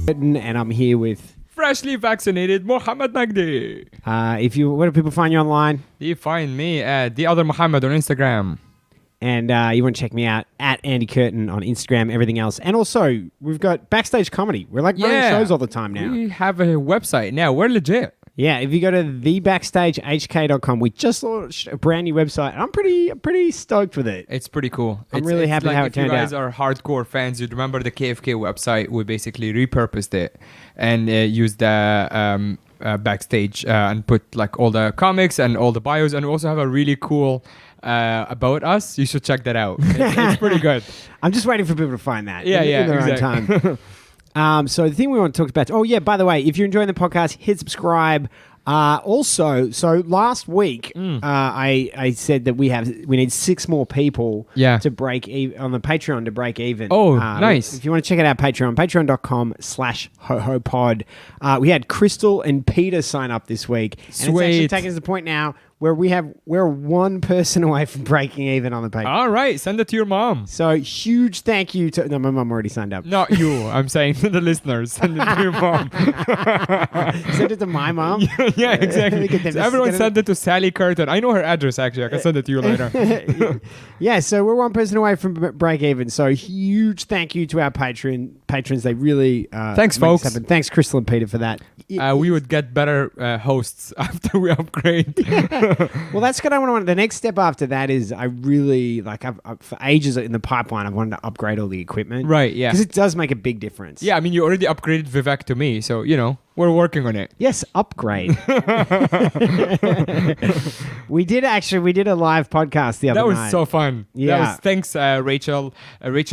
And I'm here with freshly vaccinated Mohammed Nagdi. Where do people find you online? You find me at the other Mohammed on Instagram. And you want to check me out at Andy Curtin on Instagram, everything else. And also, we've got Backstage Comedy. We're like running shows all the time now. We have a website now. We're legit. Yeah, if you go to thebackstagehk.com, we just launched a brand new website. And I'm pretty stoked with it. It's pretty cool. I'm really happy how it turned out. If you guys are hardcore fans, you'd remember the KFK website. We basically repurposed it and used the Backstage and put like all the comics and all the bios. And we also have a really cool about us. You should check that out. It's pretty good. I'm just waiting for people to find that. Yeah, in their own time. So the thing we want to talk about... Oh, yeah, by the way, if you're enjoying the podcast, hit subscribe. Also, so last week, I said that we need 6 more people to break even on the Patreon to break even. Oh, nice. If you want to check it out, patreon.com/HoHoPod. We had Crystal and Peter sign up this week. Sweet. And it's actually taking us to the point now where we're one person away from breaking even on the Patreon. All right, send it to your mom. So huge thank you to... No, my mom already signed up. Not you. I'm saying to the listeners. Send it to your mom. Send it to my mom? Yeah, exactly. So everyone send it to Sally Curtin. I know her address, actually. I can send it to you later. Yeah, so we're one person away from break even. So huge thank you to our patrons. They really... Thanks, folks. Thanks, Crystal and Peter, for that. We would get better hosts after we upgrade. Well, that's what I want to. The next step after that is I really I've for ages in the pipeline. I've wanted to upgrade all the equipment. Right. Yeah. Because it does make a big difference. Yeah. I mean, you already upgraded Vivek to me, so we're working on it. Yes, upgrade. We did a live podcast the other night. That was so fun. Yeah. Thanks, Rachel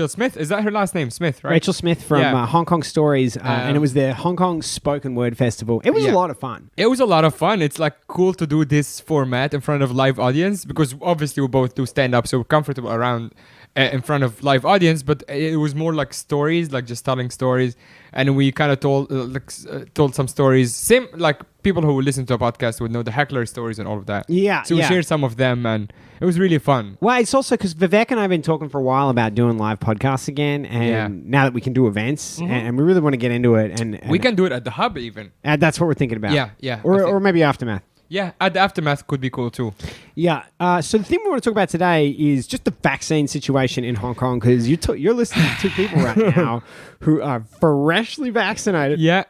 Smith. Is that her last name? Smith, right? Rachel Smith from Hong Kong Stories, and it was the Hong Kong Spoken Word Festival. It was a lot of fun. It was a lot of fun. It's cool to do this format in front of live audience because obviously we both do stand up, so we're comfortable around in front of live audience. But it was more like stories, like just telling stories, and we kind of told some stories. Same like people who listen to a podcast would know the heckler stories and all of that. Yeah. So we shared some of them, and it was really fun. Well, it's also because Vivek and I have been talking for a while about doing live podcasts again, and now that we can do events, and we really want to get into it, and we can do it at the Hub even. And that's what we're thinking about. Yeah. Or maybe Aftermath. Yeah, at the Aftermath could be cool too. Yeah. So the thing we want to talk about today is just the vaccine situation in Hong Kong, because you're listening to 2 people right now who are freshly vaccinated. Yeah.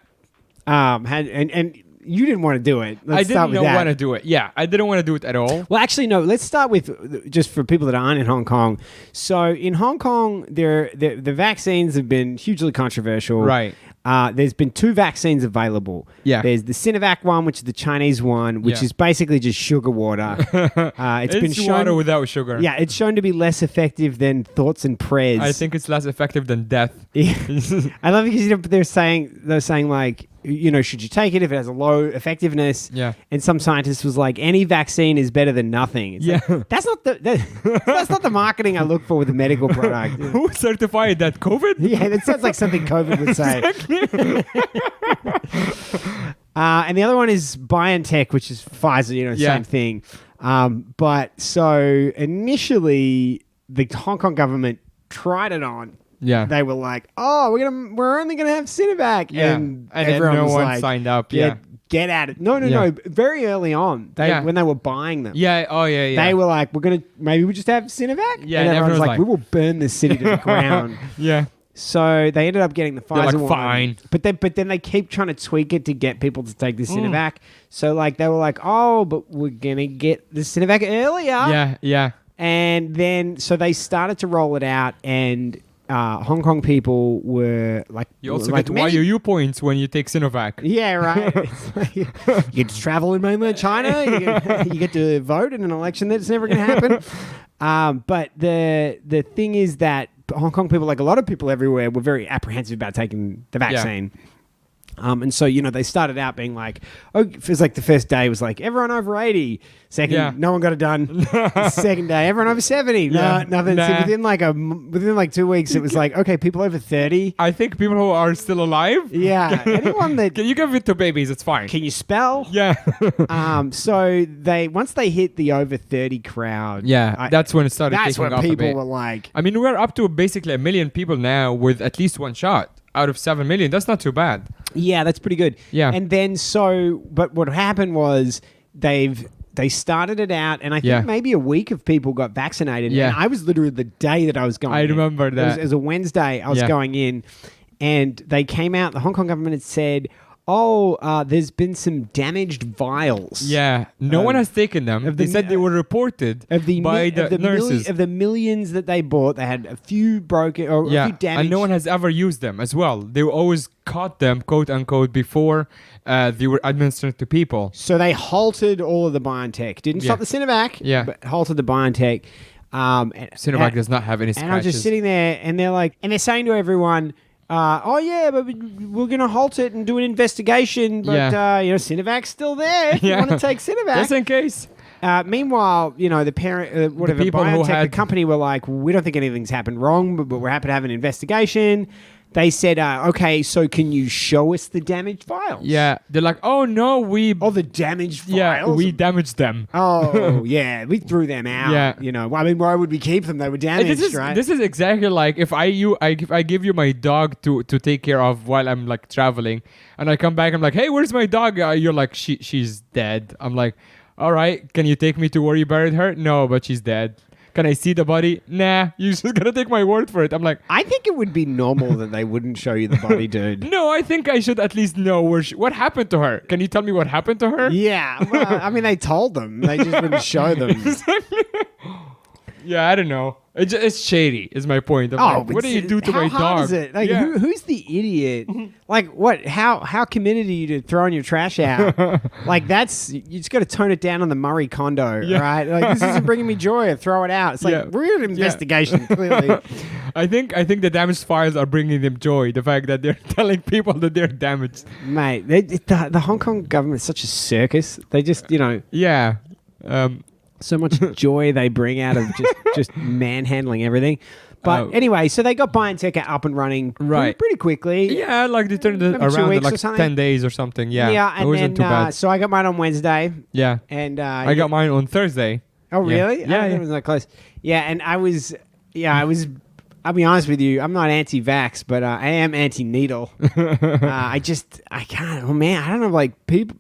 And you didn't want to do it. I didn't want to do it. Yeah, I didn't want to do it at all. Well, actually, no. Let's start with just for people that aren't in Hong Kong. So in Hong Kong, the vaccines have been hugely controversial. Right. There's been 2 vaccines available. Yeah. There's the Sinovac one, which is the Chinese one, which is basically just sugar water. It's been shown, water without sugar. Yeah, it's shown to be less effective than thoughts and prayers. I think it's less effective than death. I love it because they're saying like, should you take it if it has a low effectiveness? Yeah. And some scientist was like, any vaccine is better than nothing. It's like, that's not the marketing I look for with a medical product. Who certified that? COVID? Yeah, that sounds like something COVID would say. And the other one is BioNTech, which is Pfizer, same thing. But so initially the Hong Kong government tried it on. Yeah. They were like, "Oh, we're only gonna have Sinovac," and everyone no was one like, signed up. Get at it. No. Very early on, when they were buying them. Yeah. Oh, yeah. They were like, maybe we just have Sinovac. Yeah. And everyone's like, we will burn this city to the ground. Yeah. So they ended up getting the Pfizer one. Fine. But then they keep trying to tweak it to get people to take the Sinovac. So they were like, "Oh, but we're gonna get the Sinovac earlier." Yeah. And then so they started to roll it out, and Hong Kong people were like... You also get YOU points when you take Sinovac. Yeah, right. It's like, you get to travel in mainland China. You get to vote in an election that's never going to happen. But the thing is that Hong Kong people, like a lot of people everywhere, were very apprehensive about taking the vaccine. Yeah. And so, they started out being like, it was like the first day was like, everyone over 80. Second, no one got it done. Second day, everyone over 70. No, nothing. Nah. So within 2 weeks, it was like, okay, people over 30. I think people who are still alive. Yeah. Anyone that... Can you give it to babies? It's fine. Can you spell? Yeah. So once they hit the over 30 crowd. Yeah. That's when it started taking off a bit. That's when people were like... I mean, we're up to basically 1 million people now with at least one shot. out of 7 million. That's not too bad. Yeah, that's pretty good. Yeah. And then but what happened was they started it out, and I think maybe a week of people got vaccinated. Yeah. And I was literally the day that I was going I in. remember that. It was a Wednesday I was going in, and they came out, the Hong Kong government had said, there's been some damaged vials. Yeah, no one has taken them. They said they were reported by the nurses. Of the millions that they bought, they had a few broken or a few damaged. And no one has ever used them as well. They always caught them, quote unquote, before they were administered to people. So they halted all of the BioNTech. Didn't stop the Sinovac, but halted the BioNTech. Sinovac does not have any scratches. And I was just sitting there, and they're saying to everyone, but we're going to halt it and do an investigation. But, Sinovac's still there if you want to take Sinovac. Just in case. Meanwhile, the parent, BioNTech, the company were like, we don't think anything's happened wrong, but we're happy to have an investigation. They said, okay, so can you show us the damaged files? Yeah. They're like, oh, no, the damaged files? Yeah, we damaged them. Oh, yeah, we threw them out. Yeah. Why would we keep them? They were damaged, right? This is exactly like if I give you my dog to take care of while I'm like traveling, and I come back, I'm like, hey, where's my dog? You're like, she's dead. I'm like, all right, can you take me to where you buried her? No, but she's dead. Can I see the body? Nah, you're just gonna take my word for it. I'm like, I think it would be normal that they wouldn't show you the body, dude. No, I think I should at least know what happened to her. Can you tell me what happened to her? Yeah, well, I mean, they told them. They just wouldn't show them. Yeah, I don't know. It's shady, is my point. What do you do to my dog? How hard is it? Like, who's the idiot? Like, what? How committed are you to throwing your trash out? Like, you just got to tone it down on the Murray condo, right? Like, this isn't bringing me joy. Throw it out. It's like we're an investigation, clearly. I think the damaged files are bringing them joy. The fact that they're telling people that they're damaged. Mate, the Hong Kong government is such a circus. They just, Yeah. So much joy they bring out of just manhandling everything. But anyway, so they got BioNTech up and running pretty quickly. Yeah, like they turned it around in like 10 days or something. Yeah, and it wasn't too bad. So I got mine on Wednesday. Yeah. And I got mine on Thursday. Oh, really? Yeah. It was not close. Yeah, and I was, I'll be honest with you, I'm not anti-vax, but I am anti-needle. I can't, I don't know, like people...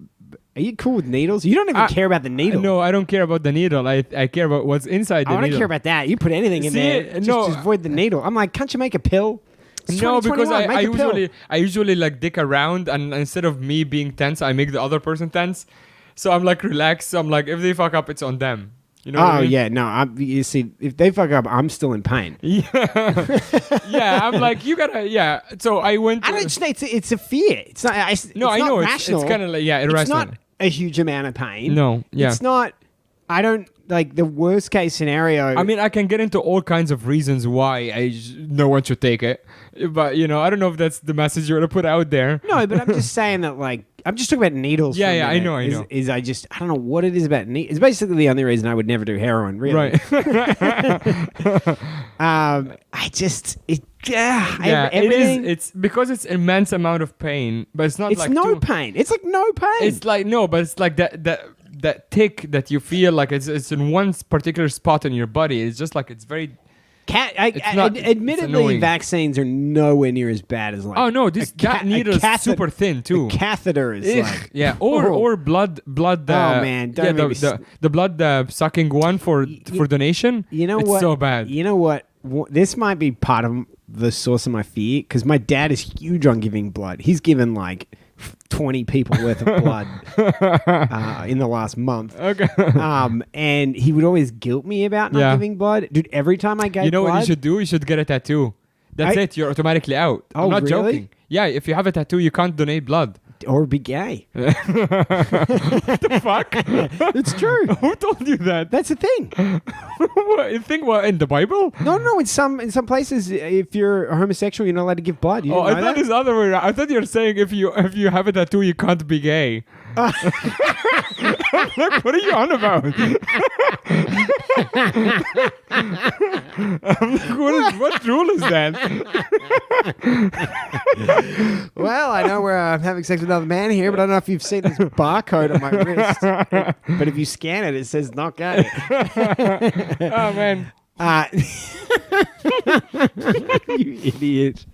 Are you cool with needles? You don't even care about the needle. No, I don't care about the needle. I care about what's inside the needle. I don't care about that. You put anything in there. Just avoid the needle. I'm like, can't you make a pill? No, because I usually like dick around, and instead of me being tense, I make the other person tense. So I'm like relaxed. So I'm like, if they fuck up, it's on them. You know what I mean? Yeah, no. You see, if they fuck up, I'm still in pain. Yeah, yeah. I'm like, you gotta. Yeah. So I went. It's a fear. It's not. I know. Rational. It's kind of like irrational. It's not a huge amount of pain. No. Yeah. It's not. I don't like the worst case scenario. I mean, I can get into all kinds of reasons why no one should take it, but I don't know if that's the message you want to put out there. No, but I'm just saying that I'm just talking about needles. Yeah, I know. I don't know what it is about needles. It's basically the only reason I would never do heroin, really. Right. Everything. It's because it's immense amount of pain, but it's not it's like no pain. It's like no pain. It's like no, but it's like that tick that you feel like it's in one particular spot in your body. It's just like it's very. Admittedly, vaccines are nowhere near as bad as like. Oh no, that needle is super thin too. The catheter is like or blood. Oh man, the blood sucking one for donation. You know it's what? So bad. You know what? This might be part of the source of my fear because my dad is huge on giving blood. He's given like 20 people worth of blood in the last month. Okay. And he would always guilt me about not giving blood. Dude, every time I gave blood... what you should do? You should get a tattoo. That's it. You're automatically out. I'm not joking. Yeah, if you have a tattoo, you can't donate blood. Or be gay. What the fuck? It's true. Who told you that? That's the thing. You think what, in the Bible? No. In some places, if you're a homosexual, you're not allowed to give blood. I thought it's the other way around. I thought you were saying if you have a tattoo, you can't be gay. Look, what are you on about? What rule is that? Well, I know we're having sex with another man here, but I don't know if you've seen this barcode on my wrist. But if you scan it, it says not gay. Oh, man. You idiot.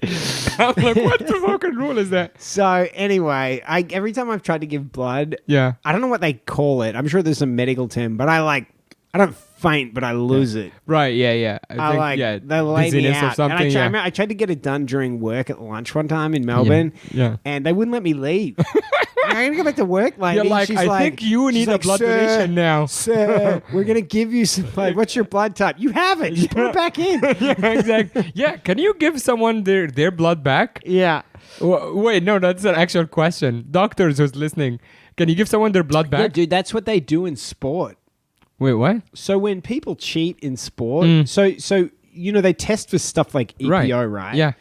I'm like, what the fucking rule is that? So anyway, every time I've tried to give blood, Yeah. I don't know what they call it. I'm sure there's some medical term, but I don't faint, but I lose it. Right. Yeah. Yeah. I think, they lay me dizziness out. or something. And Yeah. I remember I tried to get it done during work at lunch one time in Melbourne, Yeah. and they wouldn't let me leave. I'm going to go back to work, lady. You're like, She's I think you need a blood donation now. Sir, we're going to give you some blood. What's your blood type? You have it. Just put it back in. Yeah, exactly. Yeah, can you give someone their blood back? Yeah. Wait, no, that's an actual question. Doctors who's listening, can you give someone their blood Yeah, back? dude, that's what they do in sport. Wait, what? So when people cheat in sport, so they test for stuff like EPO, right? Yeah.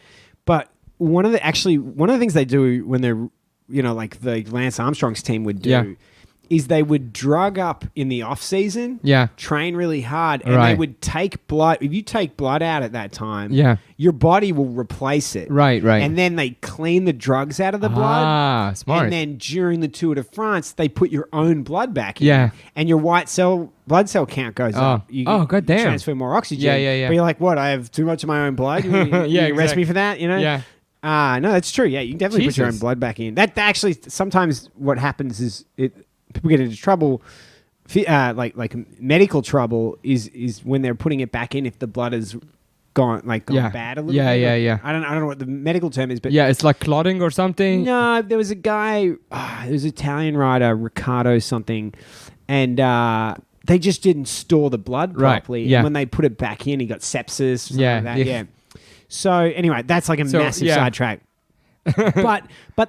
But one of the things they do when they're like the Lance Armstrong's team would do is they would drug up in the off season, train really hard, and they would take blood. If you take blood out at that time, your body will replace it. Right. And then they clean the drugs out of the blood. Ah, smart. And then during the Tour de France, they put your own blood back in. Yeah. And your blood cell count goes up. You goddamn. transfer more oxygen. Yeah. But you're like, what? I have too much of my own blood? You arrest me for that? Yeah. No, that's true. Yeah, you can definitely put your own blood back in. That actually, sometimes what happens is people get into trouble, like medical trouble, is when they're putting it back in if the blood has gone bad a little bit. Yeah. I don't know what the medical term is, but it's like clotting or something. no, there was a guy, there was an Italian writer, Riccardo something, and they just didn't store the blood properly. Yeah. And when they put it back in, he got sepsis. Something like that. Yeah. Yeah. So anyway, that's like a massive sidetrack. but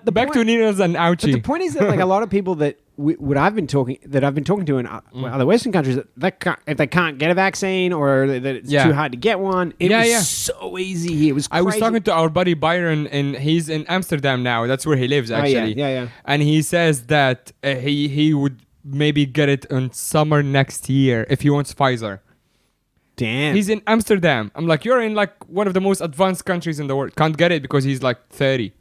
the Back point, to needles and but the ouchie. point is that like a lot of people that I've been talking to in other Western countries, if they can't get a vaccine or that it's too hard to get one, it was so easy here. It was crazy. I was talking to our buddy Byron, and he's in Amsterdam now. That's where he lives, actually. Yeah. And he says that he would maybe get it in summer next year if he wants Pfizer. Damn. He's in Amsterdam. I'm like, you're in like one of the most advanced countries in the world. Can't get it because he's like 30.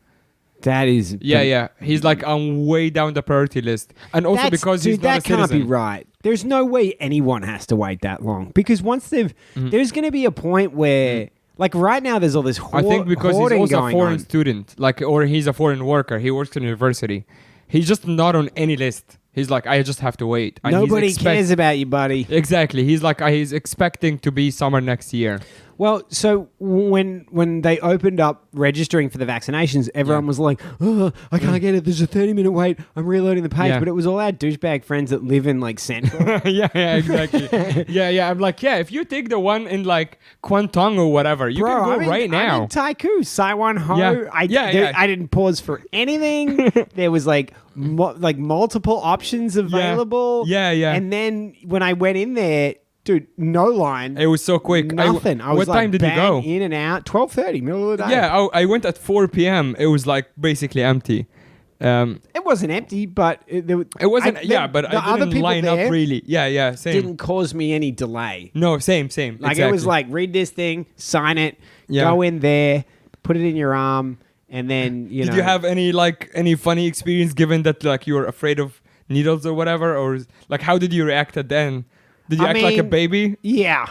That is... Yeah. He's like way down the priority list. And also because he's not a citizen. That can't be right. There's no way anyone has to wait that long. Because once they've... There's going to be a point where... Like right now, there's all this I think because he's also a foreign on. student. Or he's a foreign worker. He works in university. He's just not on any list. He's like, I just have to wait. And Nobody cares about you, buddy. Exactly. He's like, he's expecting to be summer next year. Well, so when they opened up registering for the vaccinations, everyone was like, oh, I can't get it. There's a 30-minute wait. I'm reloading the page. But it was all our douchebag friends that live in like Central. yeah, exactly. yeah. I'm like, if you take the one in like Kwantong or whatever, you can go right now. I'm in Taiku, Saiwan Ho. Yeah. I didn't pause for anything. There was like multiple options available. Yeah. And then when I went in there, dude, no line. It was so quick. Nothing. I was what time did you go? In and out. 12:30, middle of the day. Yeah, I went at 4 p.m. It was like basically empty. It wasn't empty, but it wasn't. But I didn't line up really. Yeah, same. Didn't cause me any delay. No, same. Like exactly. it was like, read this thing, sign it, go in there, put it in your arm, and then Did you have any funny experience given that like you were afraid of needles or whatever, or like how did you react at then? Did you act like a baby? Yeah.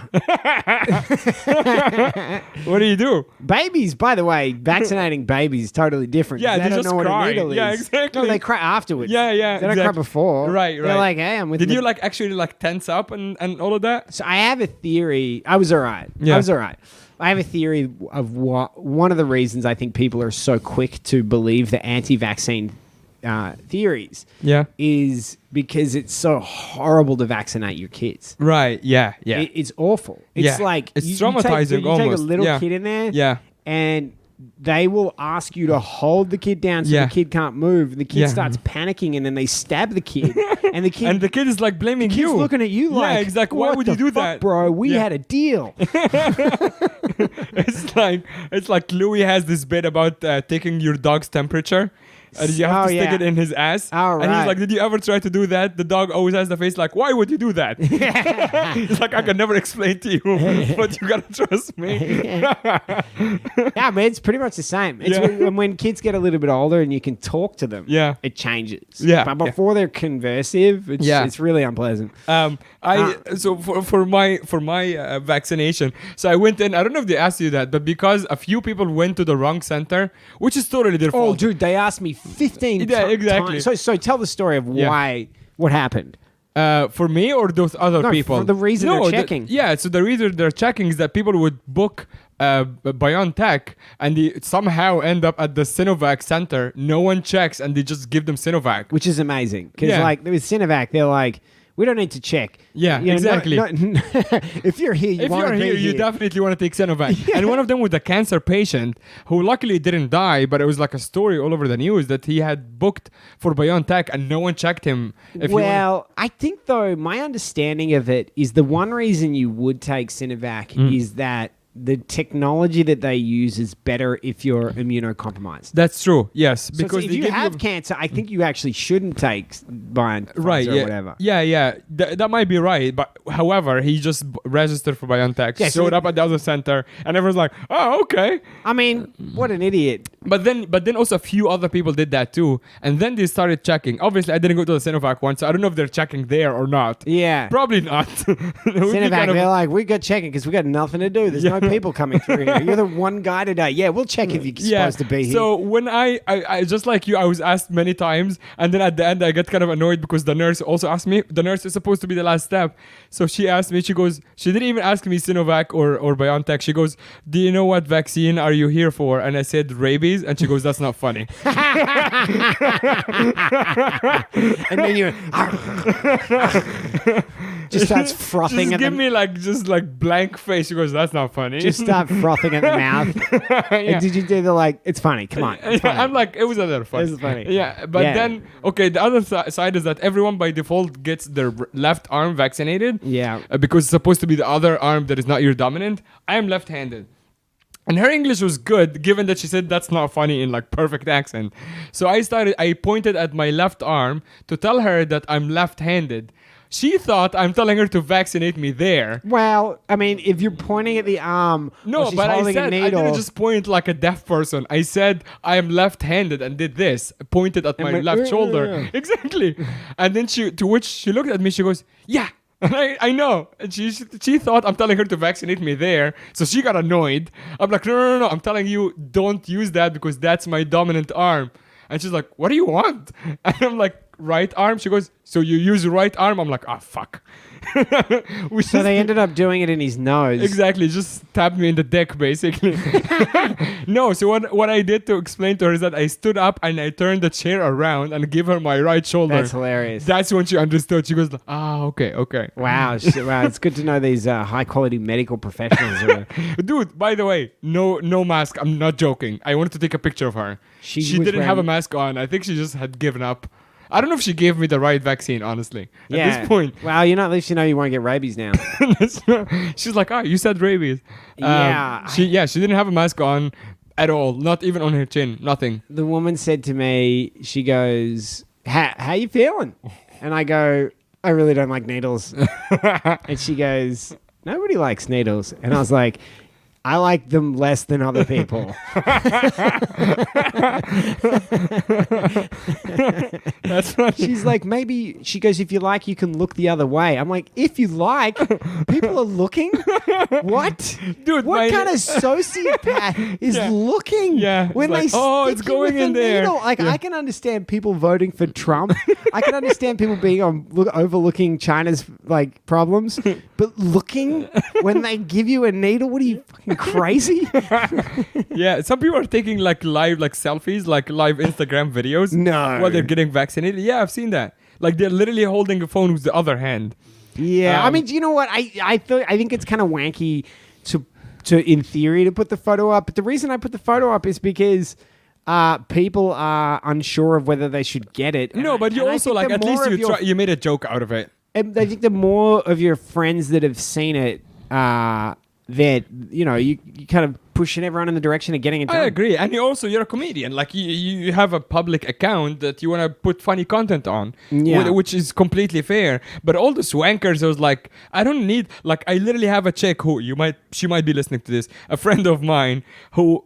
What do you do? Babies, by the way, vaccinating babies is totally different. Yeah, they don't just know cry. what a needle is. Yeah, exactly. No, they cry afterwards. Yeah, They don't cry before. Right. They're like, hey, I'm with Did you like actually like tense up and all of that? So I have a theory. I was all right. Yeah. I was all right. I have a theory of one of the reasons I think people are so quick to believe the anti-vaccine theories is because it's so horrible to vaccinate your kids. Right. Yeah. It's awful. It's like it's traumatizing. You take a little kid in there, and they will ask you to hold the kid down so the kid can't move. And the kid starts panicking, and then they stab the kid, and the kid is like blaming you. He's looking at you like, exactly. Why would you do that, bro? We had a deal. It's like Louis has this bit about taking your dog's temperature. and you have to stick it in his ass. Oh, and right. he's like, did you ever try to do that? The dog always has the face like, why would you do that? It's like, I can never explain to you, but you gotta trust me. Yeah, man, it's pretty much the same. It's when kids get a little bit older and you can talk to them, it changes. Yeah. But before they're conversive, it's really unpleasant. So for my vaccination, so I went in. I don't know if they asked you that, but because a few people went to the wrong center, which is totally their fault. Oh, dude, they asked me 15 exactly. times. So tell the story of what happened. For me or those other people? For the reason they're checking. So the reason they're checking is that people would book BioNTech and they somehow end up at the Sinovac center. No one checks and they just give them Sinovac. Which is amazing. Because like with Sinovac, they're like, we don't need to check. Yeah, exactly. If you're here, you definitely want to take Sinovac. And one of them was a cancer patient who luckily didn't die, but it was like a story all over the news that he had booked for BioNTech and no one checked him. I think though, my understanding of it is the one reason you would take Sinovac is that the technology that they use is better if you're immunocompromised. That's true. Yes, because if you have cancer, I think you actually shouldn't take BioNTech or whatever. Yeah. That might be right. But however, he just registered for BioNTech, showed up at the other center, and everyone's like, "Oh, okay." I mean, what an idiot. But then also a few other people did that too, and then they started checking. Obviously, I didn't go to the Sinovac one, so I don't know if they're checking there or not. Yeah, probably not. Sinovac, they're like, we got checking because we got nothing to do. There's no people coming through here. You're the one guy today. Yeah, we'll check if you're supposed to be here. So when I just like you, I was asked many times, and then at the end I get kind of annoyed because the nurse also asked me. The nurse is supposed to be the last step, so she asked me. She goes, she didn't even ask me Sinovac or BioNTech. She goes, do you know what vaccine are you here for? And I said rabies, and she goes, that's not funny. And then you just starts frothing. Just give me like blank face. She goes, that's not funny. Just start frothing at the mouth. And did you do the like? It's funny. Come on. It's funny. I'm like, it was a little funny. It's funny. Yeah, but then the other side is that everyone by default gets their left arm vaccinated. Yeah, because it's supposed to be the other arm that is not your dominant. I am left-handed. And her English was good, given that she said that's not funny in like perfect accent. So I pointed at my left arm to tell her that I'm left-handed. She thought I'm telling her to vaccinate me there. Well, I mean, if you're pointing at the arm, no, but I didn't just point like a deaf person. I said I am left-handed and did this, pointed at my left shoulder. Exactly. And then to which she looked at me. She goes, "Yeah." And I know. And she thought I'm telling her to vaccinate me there. So she got annoyed. I'm like, no. I'm telling you, don't use that because that's my dominant arm. And she's like, what do you want? And I'm like, right arm. She goes, so you use right arm? I'm like, fuck. So they ended up doing it in his nose. Exactly. Just tapped me in the dick, basically. No, so what I did to explain to her is that I stood up and I turned the chair around and gave her my right shoulder. That's hilarious. That's when she understood. She goes, okay. Wow. Wow. It's good to know these high-quality medical professionals. Dude, by the way, no mask. I'm not joking. I wanted to take a picture of her. She didn't have a mask on. I think she just had given up. I don't know if she gave me the right vaccine, honestly. At this point. Well, at least you know you won't get rabies now. She's like, you said rabies. Yeah. She didn't have a mask on at all. Not even on her chin. Nothing. The woman said to me, she goes, how you feeling? And I go, I really don't like needles. And she goes, nobody likes needles. And I was like, I like them less than other people. That's funny. She's like, maybe, she goes, if you like, you can look the other way. I'm like, if you like, people are looking? What? Dude, what kind of sociopath is looking? Yeah. When they it's going in there. Needle? Like, I can understand people voting for Trump. I can understand people being overlooking China's like problems, but looking when they give you a needle, what are you fucking crazy? Yeah, some people are taking like live selfies, like live Instagram videos. No. While they're getting vaccinated. Yeah, I've seen that. Like they're literally holding a phone with the other hand. Yeah, I mean, do you know what? I think it's kind of wanky to in theory to put the photo up. But the reason I put the photo up is because people are unsure of whether they should get it. No, but you also like at least you made a joke out of it. And I think the more of your friends that have seen it, that you kind of pushing everyone in the direction of getting it done. I agree. And you're a comedian. Like you have a public account that you want to put funny content on, which is completely fair. But all the swankers, I was like, I don't need, like, I literally have a chick who she might be listening to this, a friend of mine who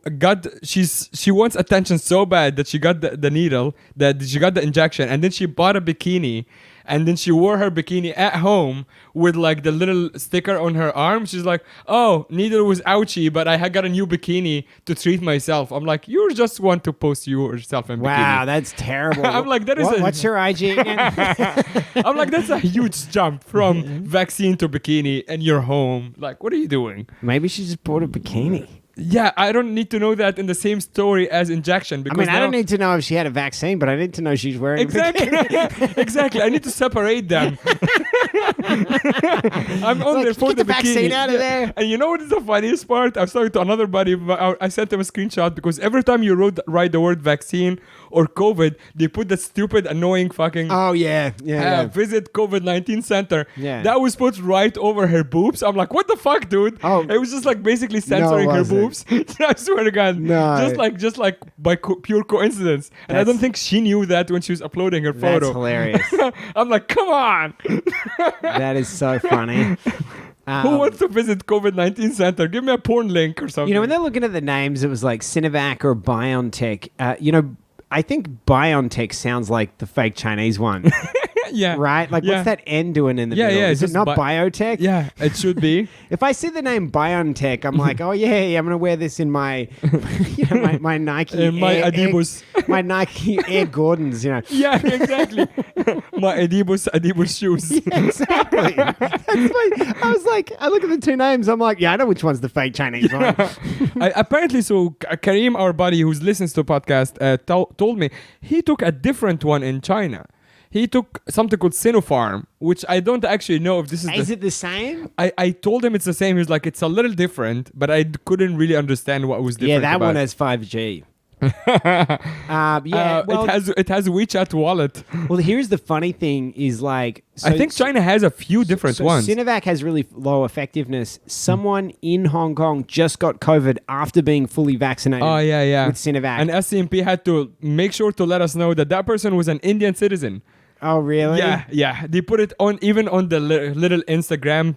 she wants attention so bad that she got the needle, that she got the injection, and then she bought a bikini. And then she wore her bikini at home with like the little sticker on her arm. She's like, oh, needle was ouchy, but I had got a new bikini to treat myself. I'm like, you just want to post yourself in bikini. Wow, that's terrible. I'm like, what's your IG again? I'm like, that's a huge jump from vaccine to bikini and you're home. Like, what are you doing? Maybe she just bought a bikini. Yeah, I don't need to know that in the same story as injection. Because I don't need to know if she had a vaccine, but I need to know she's wearing a bikini. Exactly. I need to separate them. I'm on there for get the vaccine out of there. And you know what is the funniest part? I was talking to another buddy. I sent him a screenshot because every time you write the word vaccine or COVID, they put that stupid, annoying fucking... Oh, yeah. Visit COVID-19 center. Yeah. That was put right over her boobs. I'm like, what the fuck, dude? Oh. It was just like basically censoring her boobs. I swear to God. No. Just like by pure coincidence. And I don't think she knew that when she was uploading her photo. That's hilarious. I'm like, come on. That is so funny. Who wants to visit COVID-19 center? Give me a porn link or something. You know, when they're looking at the names, it was like Sinovac or BioNTech. I think BioNTech sounds like the fake Chinese one. Yeah. Right? Like, what's that N doing in the middle? Yeah. Is it not biotech? Yeah, it should be. If I see the name BioNTech, I'm like, oh, yeah, I'm going to wear this in my my Nike my Adibus. My Nike Air Gordons, Yeah, exactly. My Adibus shoes. Yeah, exactly. I was like, I look at the two names, I'm like, yeah, I know which one's the fake Chinese one. Apparently, so Kareem, our buddy who listens to the podcast, told me he took a different one in China. He took something called Sinopharm, which I don't actually know if this is... Is it the same? I told him it's the same. He was like, it's a little different, but I couldn't really understand what was different. Yeah, that one has 5G. It has WeChat wallet. Well, here's the funny thing is like... I think China has a few different ones. Sinovac has really low effectiveness. Someone in Hong Kong just got COVID after being fully vaccinated. Oh, yeah. With Sinovac. And SCMP had to make sure to let us know that person was an Indian citizen. Oh, really? Yeah. They put it on even on the little Instagram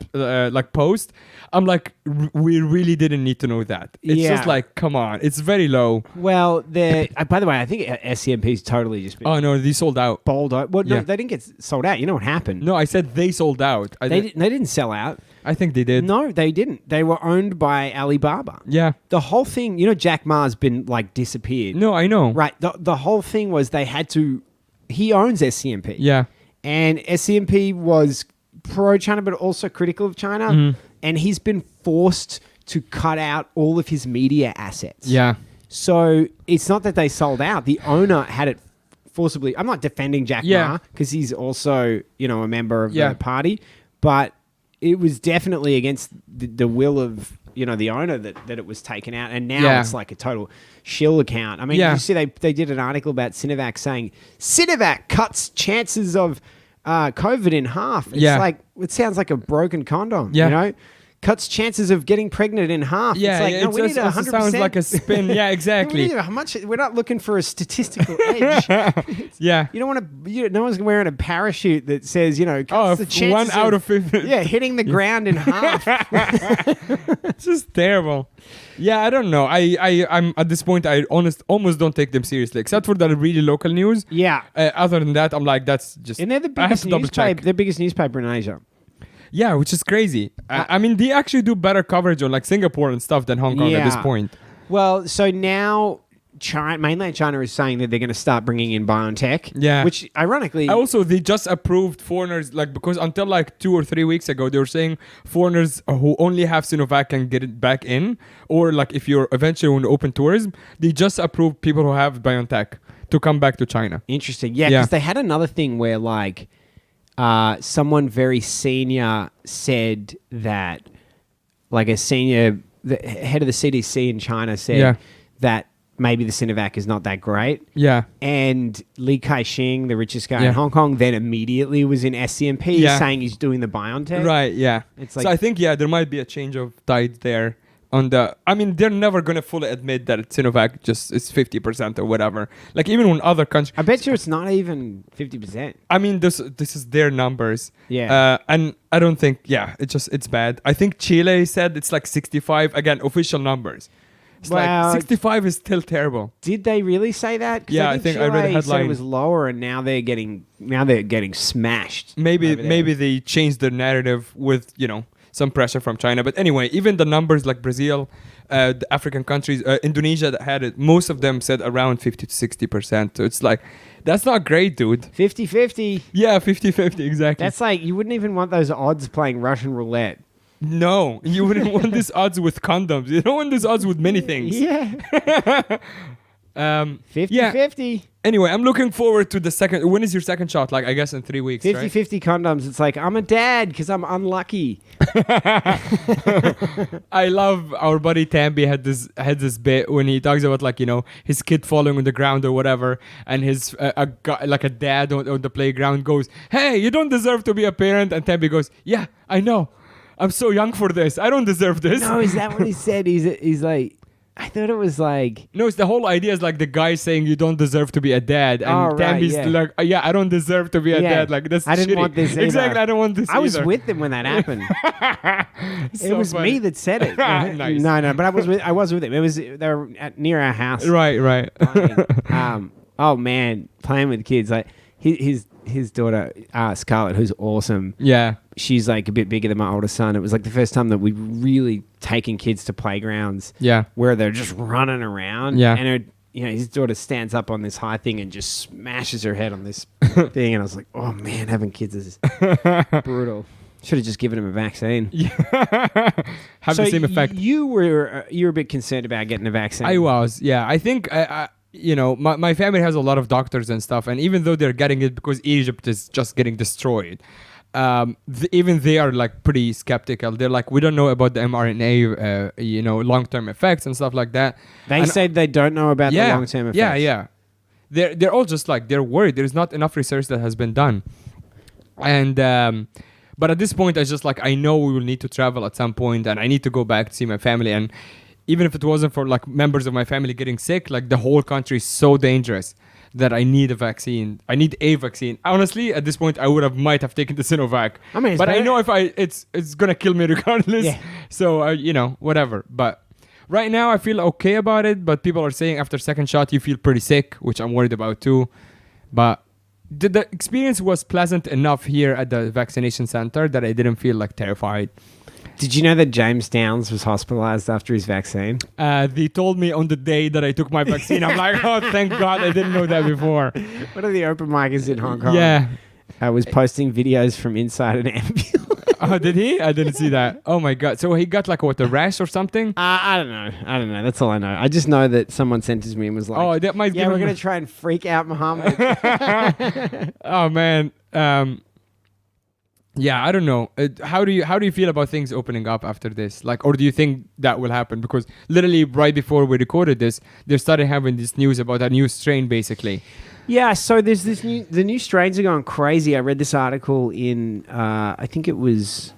post. I'm like, we really didn't need to know that. It's just like, come on, it's very low. Well, by the way, I think SCMP's totally just been... Oh, no, they sold out. Bowled out. Well, no, they didn't get sold out. You know what happened? No, I said they sold out. They didn't sell out. I think they did. No, they didn't. They were owned by Alibaba. Yeah. The whole thing, Jack Ma's been like disappeared. No, I know. Right. The whole thing was they had to... He owns SCMP. Yeah. And SCMP was pro-China, but also critical of China. Mm. And he's been forced to cut out all of his media assets. Yeah. So it's not that they sold out. The owner had it forcibly. I'm not defending Jack Ma because he's also, a member of the party. But it was definitely against the will of... the owner that it was taken out, and now it's like a total shill account. I mean, you see they did an article about Sinovac saying Sinovac cuts chances of COVID in half. It's like, it sounds like a broken condom, Cuts chances of getting pregnant in half. Yeah, it's like, no, we need 100%. Sounds like a spin. Yeah, exactly. We're not looking for a statistical edge. Yeah. You don't want to... no one's wearing a parachute that says, cuts the chances 1 out of 50. Yeah, hitting the ground in half. It's just terrible. Yeah, I don't know. I'm at this point, I almost don't take them seriously, except for the really local news. Yeah. Other than that, I'm like, that's just... And they're the biggest newspaper in Asia. Yeah, which is crazy. I mean, they actually do better coverage on like Singapore and stuff than Hong Kong at this point. Well, so now mainland China is saying that they're going to start bringing in BioNTech. Yeah. Which, ironically... Also, they just approved foreigners, because until 2 or 3 weeks ago, they were saying foreigners who only have Sinovac can get it back in. Or if you're eventually going to open tourism, they just approved people who have BioNTech to come back to China. Interesting. Yeah, because they had another thing where someone very senior said that, the head of the CDC in China said that maybe the Sinovac is not that great. Yeah. And Li Ka-shing, the richest guy in Hong Kong, then immediately was in SCMP saying he's doing the BioNTech. Right, yeah. It's so I think, there might be a change of tide there I mean, they're never gonna fully admit that Sinovac just is 50% or whatever. Like even when other countries, I bet you it's not even 50%. I mean, this is their numbers. Yeah. And I don't think, it's bad. I think Chile said it's like 65. Again, official numbers. It's Wow. like 65 is still terrible. Did they really say that? 'Cause Yeah, I think I read the Chile said headline. it was lower, and now they're getting smashed. Maybe over there. maybe they changed their narrative with some pressure from China. But anyway, even the numbers like Brazil, the African countries, Indonesia that had it, most of them said around 50 to 60%. So it's like, that's not great, dude. 50-50. Yeah, 50-50, exactly. That's like you wouldn't even want those odds playing Russian roulette. No, you wouldn't want these odds with condoms. You don't want these odds with many things. Yeah. 50-50. Anyway, I'm looking forward to the second. When is your second shot? Like, I guess in 3 weeks, right? 50-50 condoms. It's like, I'm a dad because I'm unlucky. I love our buddy Tambi had this bit when he talks about his kid falling on the ground or whatever, and his a guy, like a dad on the playground goes, "Hey, you don't deserve to be a parent," and Tambi goes, "Yeah, I know. I'm so young for this. I don't deserve this." No, is that what he said? He's like, I thought it was like... No, it's the whole idea is like the guy saying you don't deserve to be a dad, and Oh, right, Tambi's yeah. like, I don't deserve to be a Yeah. dad. Like that's I didn't shitty. want this either. Exactly, I don't want this. I was either. with them when that happened. It So was funny. me that said it. Nice. No, but I was with them. They were near our house. Right. playing. Oh man, playing with kids. Like his daughter Scarlett, who's awesome. Yeah. She's like a bit bigger than my older son. It was like the first time that we really taken kids to playgrounds. Yeah. Where they're just running around. Yeah. And his daughter stands up on this high thing and just smashes her head on this thing. And I was like, oh man, having kids is brutal. Should have just given him a vaccine. Have the same effect. You were a bit concerned about getting a vaccine. I was. Yeah. I think my family has a lot of doctors and stuff, and even though they're getting it because Egypt is just getting destroyed, even they are like pretty skeptical. They're like, we don't know about the mRNA, long-term effects and stuff like that. They said they don't know about the long-term effects. Yeah. They're all just like, they're worried. There's not enough research that has been done. And but at this point, I just like, I know we will need to travel at some point, and I need to go back to see my family. And even if it wasn't for like members of my family getting sick, like the whole country is so dangerous that I need a vaccine. I need a vaccine. Honestly, at this point, I might have taken the Sinovac. I mean, but I know if it's gonna kill me regardless. Yeah. So whatever. But right now, I feel okay about it. But people are saying after second shot, you feel pretty sick, which I'm worried about too. But the experience was pleasant enough here at the vaccination center that I didn't feel like terrified. Did you know that James Downs was hospitalized after his vaccine? They told me on the day that I took my vaccine. I'm like, oh, thank God I didn't know that before. One of the open micers in Hong Kong. Yeah. Was posting videos from inside an ambulance. Oh, did he? I didn't see that. Oh my God. So he got like a rash or something? I don't know. That's all I know. I just know that someone sent it to me and was like, Oh, that might give we're him going to try and freak out Muhammad. Oh man. Yeah, I don't know. How do you feel about things opening up after this? Like, or do you think that will happen? Because literally right before we recorded this, they started having this news about a new strain, basically. Yeah, so there's the new strains are going crazy. I read this article in, I think it was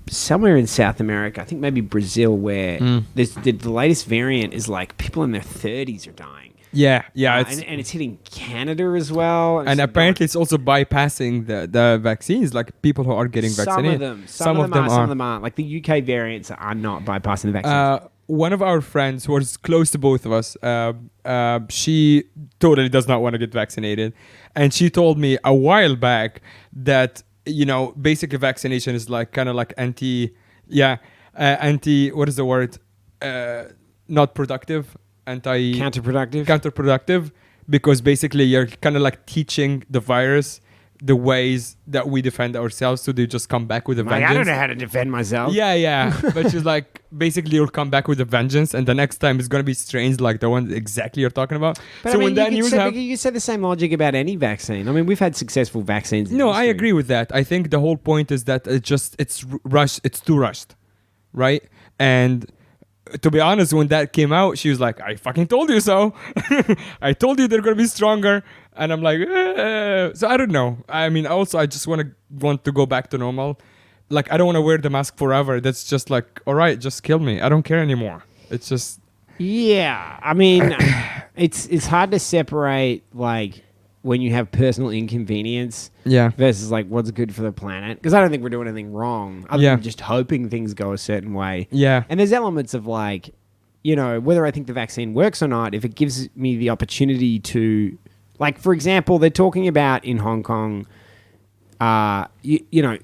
somewhere in South America, I think maybe Brazil, where the latest variant is like people in their 30s are dying. Yeah. And it's hitting Canada as well. And apparently it's also bypassing the vaccines, like people who are getting vaccinated. Some of them aren't. Like the UK variants are not bypassing the vaccines. One of our friends who was close to both of us, she totally does not want to get vaccinated. And she told me a while back that, basically vaccination is like kind of like what is the word? Not productive. Counterproductive, because basically you're kind of like teaching the virus the ways that we defend ourselves, so they just come back with a vengeance. I don't know how to defend myself. Yeah. But she's like, basically you'll come back with a vengeance, and the next time it's going to be strains like the one exactly you're talking about. But so I mean, when that news you say the same logic about any vaccine. I mean, we've had successful vaccines. No, I agree with that. I think the whole point is that it's rushed. It's too rushed, right? And to be honest, when that came out, she was like, I fucking told you so. I told you they're going to be stronger. And I'm like, So I don't know. I mean, also, I just want to go back to normal. like I don't want to wear the mask forever. That's just like, all right, just kill me. I don't care anymore. It's just Yeah, I mean, it's hard to separate like when you have personal inconvenience yeah, versus like what's good for the planet. Because I don't think we're doing anything wrong other Yeah. than just hoping things go a certain way. yeah, And there's elements of like, you know, whether I think the vaccine works or not, if it gives me the opportunity to, like, for example, they're talking about in Hong Kong, you know,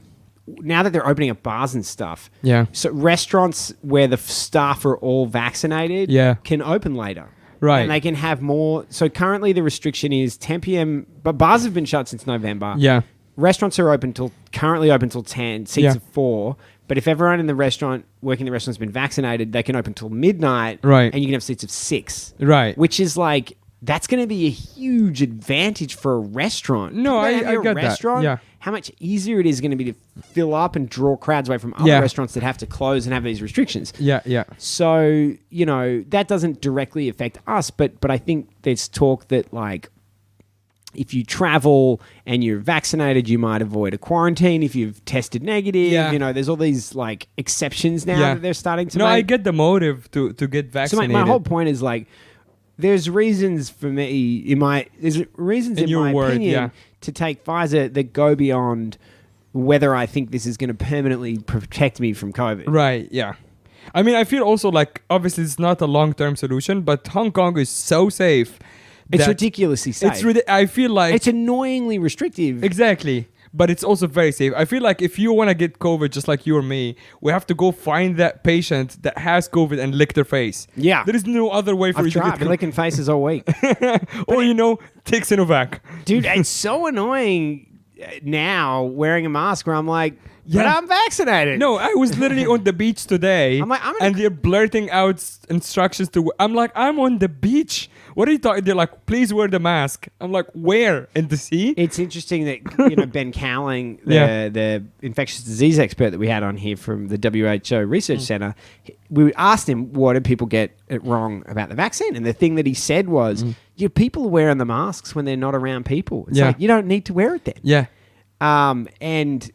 now that they're opening up bars and stuff, yeah, so restaurants where the staff are all vaccinated Yeah. can open later. Right. And they can have more. So currently the restriction is 10 p.m., but bars have been shut since November. yeah, Restaurants are currently open till 10, seats Yeah. of 4. But if everyone in the restaurant, working in the restaurant has been vaccinated, they can open till midnight. Right. And you can have seats of 6. right. Which is like, that's going to be a huge advantage for a restaurant. No, Think about I having a get that. restaurant, Yeah. how much easier it is going to be to fill up and draw crowds away from other Yeah. restaurants that have to close and have these restrictions. Yeah, yeah, So, you know, that doesn't directly affect us, but I think there's talk that like if you travel and you're vaccinated, you might avoid a quarantine if you've tested negative. Yeah. You know, there's all these like exceptions now Yeah. that they're starting to No, make. I get the motive to get So vaccinated. my whole point is like, there's reasons for me there's reasons in your my word, opinion yeah. to take Pfizer that go beyond whether I think this is going to permanently protect me from COVID. Right, yeah. I mean, I feel also like, obviously, it's not a long-term solution, but Hong Kong is so safe. It's that ridiculously safe. I feel like... It's annoyingly restrictive. Exactly. But it's also very safe. I feel like if you want to get COVID, just like you or me, we have to go find that patient that has COVID and lick their face. Yeah. There is no other way for I've you to tried. get I've been licking faces all week. Or, take Sinovac. Dude, it's so annoying now wearing a mask where I'm like, but Yeah. I'm vaccinated. No, I was literally on the beach today, I'm like, and they're blurting out instructions to. I'm like, I'm on the beach. What are you talking? They're like, please wear the mask. I'm like, where? In the sea? It's interesting that Ben Cowling, Yeah. the infectious disease expert that we had on here from the WHO Research Center, we asked him what did people get it wrong about the vaccine, and the thing that he said was, people are wearing the masks when they're not around people. It's Yeah. like you don't need to wear it then. Yeah. And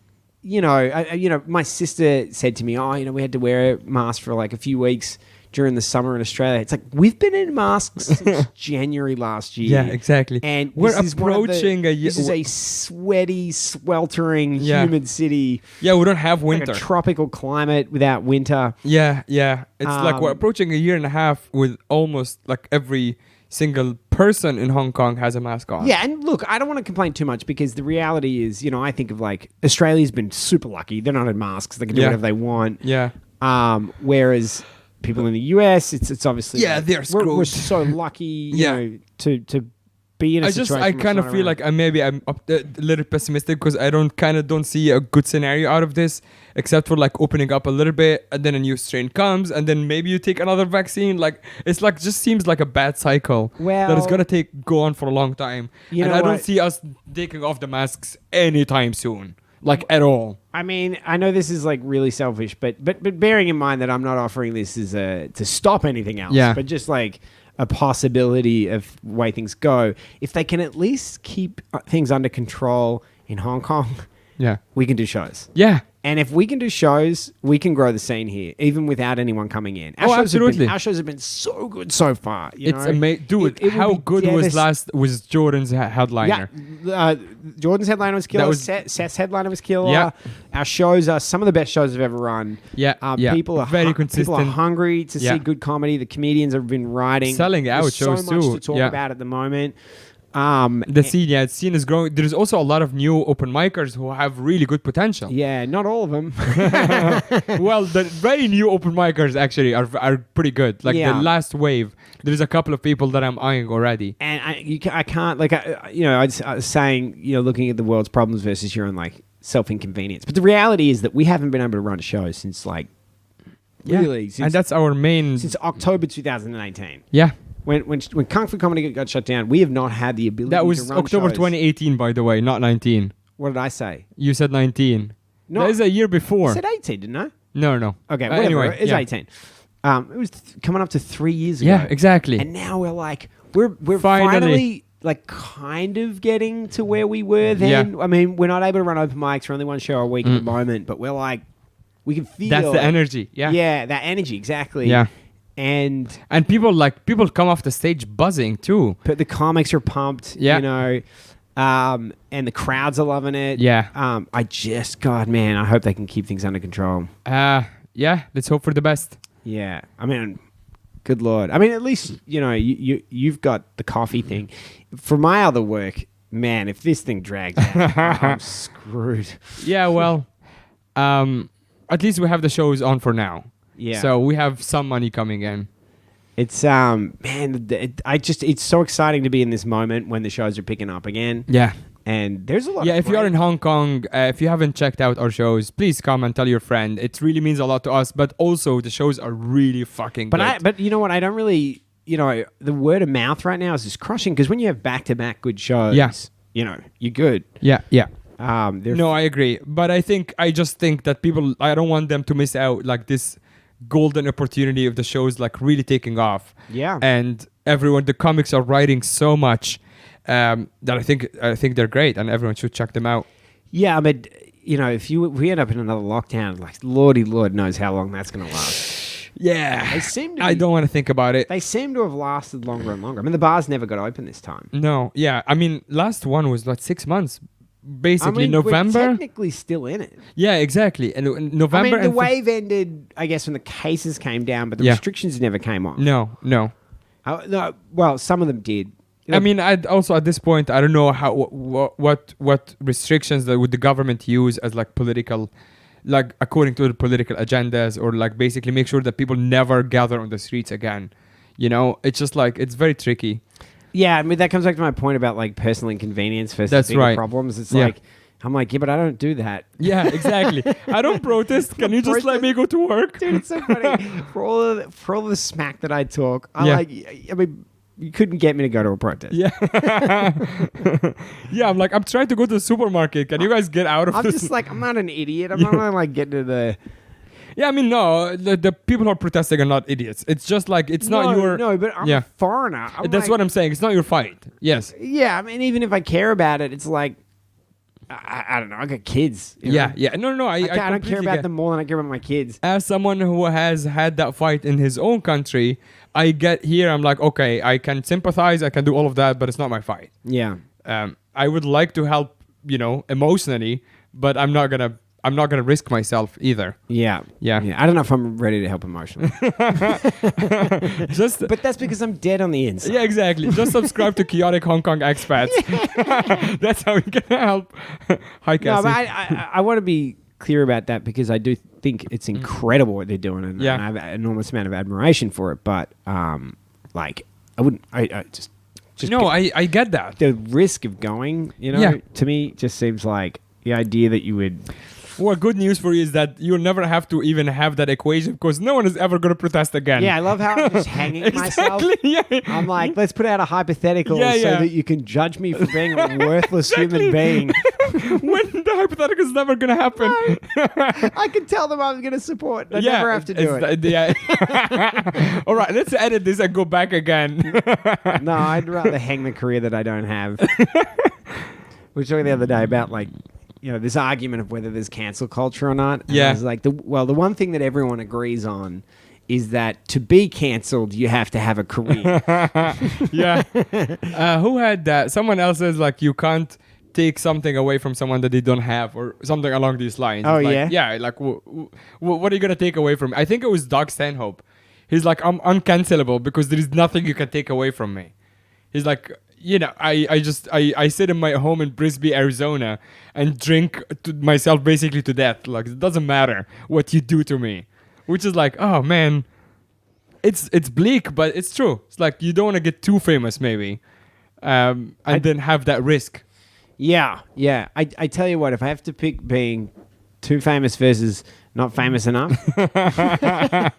my sister said to me, we had to wear a mask for like a few weeks during the summer in Australia. It's like, we've been in masks since January last year. Yeah, exactly. And we're this is one of the- approaching a year. This is a sweaty, sweltering, Yeah. humid city. Yeah, we don't have Like winter. a tropical climate without winter. Yeah, yeah. It's like we're Um, approaching a year and a half with almost like every single person in Hong Kong has a mask on. Yeah, and look, I don't want to complain too much because the reality is, I think of like Australia's been super lucky. They're not in masks. They can do Yeah. whatever they want. Yeah. Whereas people in the US, it's obviously Yeah, they're we're screwed. so lucky, Yeah. to be in a I situation. I where kind it's of not feel around. like I'm a little pessimistic because I don't see a good scenario out of this, except for like opening up a little bit and then a new strain comes and then maybe you take another vaccine. Like it's like just seems like a bad cycle that is Well- gonna go on for a long time. You And know I don't what? see us taking off the masks anytime soon, like at all. I mean, I know this is like really selfish, but bearing in mind that I'm not offering this as to stop anything else, Yeah. but just like a possibility of the way things go. If they can at least keep things under control in Hong Kong, Yeah. we can do shows. Yeah. And if we can do shows, we can grow the scene here, even without anyone coming in. Oh, absolutely. Our shows have been so good so far. It's amazing. Dude, It would how be good was Jordan's headliner? Yeah, Jordan's headliner was killer. That was- Seth's headliner was killer. Yeah. Our shows are some of the best shows I've ever run. Yeah, yeah. People are Very People are consistent. hungry to Yeah. see good comedy. The comedians have been writing. Selling out There's shows so much too. to talk Yeah. about at the moment. The scene is growing. There's also a lot of new open micers who have really good potential. Yeah, not all of them. Well, the very new open micers actually are pretty good. Like Yeah. the last wave, there's a couple of people that I'm eyeing already. And I can't, like, I was saying, looking at the world's problems versus your own, like, self-inconvenience. But the reality is that we haven't been able to run a show since, like, really, and since that's our main. October 2018. Yeah, When Kung Fu Comedy got shut down, we have not had the ability that to was run October shows. 2018, by the way, not 19. What did I say? You said 19. No. That is a year I before. said 18, didn't I? No. Okay, whatever. Anyway, it's yeah. 18. It was coming up to 3 years ago. Yeah, exactly. And now we're like, we're Finally. like kind of getting to where we were then. I mean, we're not able to run open mics. We're only one show a week at the moment, but we're like, we can feel That's the energy. Yeah. Yeah, that energy, exactly. Yeah. And people come off the stage buzzing too. but the comics are pumped, Yeah. you know, and the crowds are loving it. Yeah. God, man, I hope they can keep things under control. Yeah. Let's hope for the best. Yeah, I mean, good Lord. I mean, at least, you know, you've got the coffee thing. For my other work, man, if this thing drags out, I'm screwed. Yeah. Well, at least we have the shows on for now. Yeah. So we have some money coming in. It's man, it's so exciting to be in this moment when the shows are picking up again. Yeah. And there's a lot. Yeah, of if you're in Hong Kong, if you haven't checked out our shows, please come and tell your friend. It really means a lot to us. But also, the shows are really fucking good. But you know what? I don't really, you know, the word of mouth right now is just crushing because when you have back-to-back good shows, you know, you're good. Yeah. No, I agree. But I just think that people, I don't want them to miss out like this golden opportunity of the shows like really taking off. Yeah. And the comics are writing so much that I think they're great and everyone should check them out. Yeah, I mean, you know, if we end up in another lockdown, like Lordy Lord knows how long that's going to last. Yeah. They seem to I don't want to think about it. They seem to have lasted longer and longer. I mean, the bars never got open this time. No. Yeah. I mean, last one was like 6 months. Basically, November. We're technically still in it. Yeah, exactly. And November. I mean, the wave ended, I guess, when the cases came down, but the restrictions never came off. No. No. Well, some of them did. I mean, I'd also at this point, I don't know how what restrictions that would the government use as like political, like according to the political agendas, or like basically make sure that people never gather on the streets again. You know, it's just like it's very tricky. Yeah, I mean, that comes back to my point about like personal inconvenience versus bigger problems. It's like, I'm like, yeah, but I don't do that. Yeah, exactly. I don't protest. Can you just let me go to work? Dude, it's so funny. For all the smack that I talk, I mean, you couldn't get me to go to a protest. Yeah. Yeah, I'm like, I'm trying to go to the supermarket. Can you guys get out of this? I'm just like, I'm not an idiot. I'm not like getting to the... Yeah, I mean, no, the people who are protesting are not idiots. It's just like, it's not your... No, but I'm a foreigner. That's what I'm saying. It's not your fight. Yes. Yeah, I mean, even if I care about it, it's like, I don't know. I got kids. You know? Yeah. No. I don't care about them more than I care about my kids. As someone who has had that fight in his own country, I get here, I'm like, okay, I can sympathize, I can do all of that, but it's not my fight. Yeah. I would like to help, you know, emotionally, but I'm not gonna risk myself either. Yeah. I don't know if I'm ready to help emotionally. But that's because I'm dead on the inside. Yeah, exactly. Just subscribe to Chaotic Hong Kong Expats. That's how you can help. Hi, Cassie. No, but I want to be clear about that because I do think it's incredible what they're doing, and I have an enormous amount of admiration for it. But like, I wouldn't. I just no. I get that. The risk of going, you know, to me just seems like the idea that you would. Well, good news for you is that you'll never have to even have that equation because no one is ever going to protest again. Yeah, I love how I'm just hanging myself. Yeah. I'm like, let's put out a hypothetical so that you can judge me for being a worthless human being. When the hypothetical is never going to happen. No. I can tell them I'm going to support. I never have to do it. Yeah. All right, let's edit this and go back again. No, I'd rather hang the career that I don't have. We were talking the other day about like, you know, this argument of whether there's cancel culture or not. And I was like, the one thing that everyone agrees on is that to be cancelled, you have to have a career. Yeah. Who had that? Someone else says, like, you can't take something away from someone that they don't have or something along these lines. Oh, like, yeah? Yeah, like, what are you going to take away from me? I think it was Doug Stanhope. He's like, I'm uncancelable because there is nothing you can take away from me. He's like... You know, I sit in my home in Brisbane, Arizona, and drink myself basically to death. Like, it doesn't matter what you do to me, which is like, oh man, it's bleak, but it's true. It's like you don't want to get too famous, maybe, and then have that risk. Yeah. I tell you what, if I have to pick being too famous versus not famous enough, I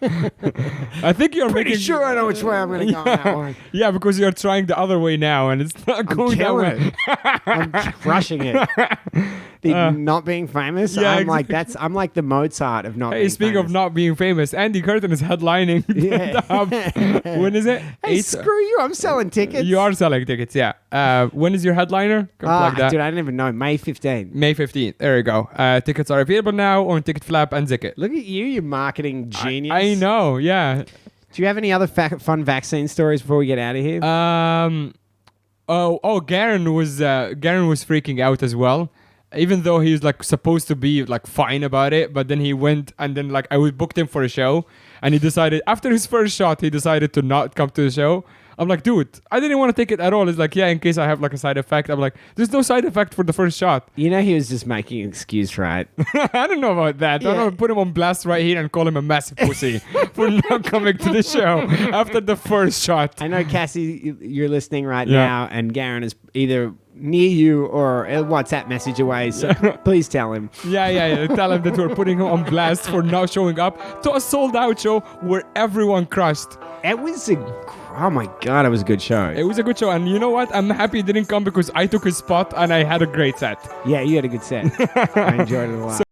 think you're pretty making sure I know which way I'm going to go on that one. Yeah, because you're trying the other way now, and it's not going that way. I'm crushing it. not being famous. Yeah, I'm like exactly. I'm like the Mozart of not Hey, being speaking famous. of not being famous, Andy Curtin is headlining the Hub. When is it? Hey, screw you! I'm selling tickets. You are selling tickets, yeah. When is your headliner? Come plug that. Dude, I didn't even know. May 15th. May 15th. There you go. Tickets are available now on Ticket Flap and Zicket. Look at you, you marketing genius. I know, yeah. Do you have any other fun vaccine stories before we get out of here? Garen was freaking out as well. Even though he was like supposed to be like fine about it, but then he went and then like I was booked him for a show, and he decided after his first shot he decided to not come to the show. I'm like, dude, I didn't want to take it at all. It's like, yeah, in case I have like a side effect. I'm like, there's no side effect for the first shot. You know, he was just making an excuse, right? I don't know about that. I don't know, put him on blast right here and call him a massive pussy for not coming to the show after the first shot. I know, Cassie, you're listening right now, and Garen is either near you or a WhatsApp message away, so please tell him. Yeah. Tell him that we're putting him on blast for not showing up to a sold-out show where everyone crushed. It was oh my God, it was a good show. It was a good show, and you know what? I'm happy he didn't come because I took his spot and I had a great set. Yeah, you had a good set. I enjoyed it a lot.